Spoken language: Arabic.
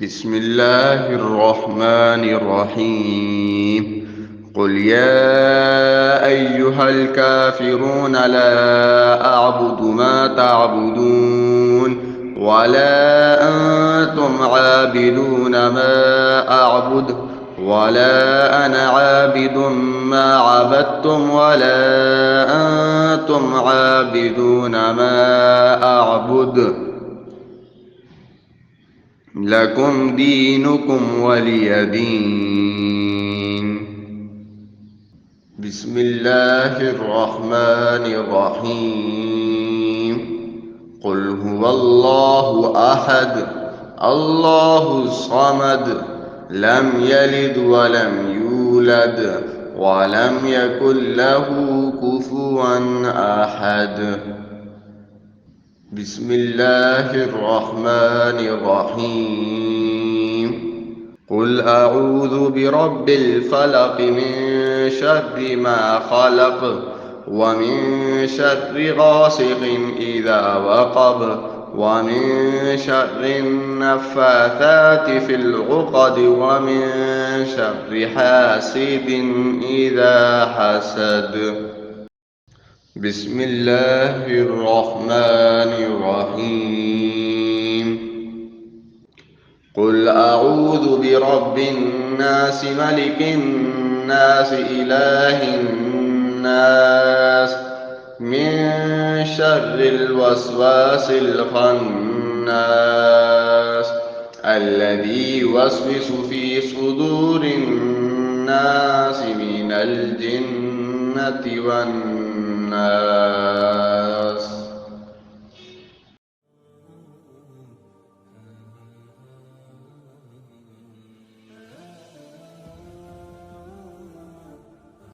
بسم الله الرحمن الرحيم. قل يا أيها الكافرون لا أعبد ما تعبدون ولا أنتم عابدون ما أعبد ولا أنا عابد ما عبدتم ولا أنتم عابدون ما أعبد لكم دينكم ولي دين. بسم الله الرحمن الرحيم. قل هو الله أحد الله الصمد لم يلد ولم يولد ولم يكن له كفوا أحد. بسم الله الرحمن الرحيم. قل أعوذ برب الفلق من شر ما خلق ومن شر غاسق إذا وقب ومن شر النفاثات في العقد ومن شر حاسد إذا حسد. بسم الله الرحمن الرحيم. قل أعوذ برب الناس ملك الناس إله الناس من شر الوسواس الخناس الذي يوسوس في صدور الناس من الجنة والناس.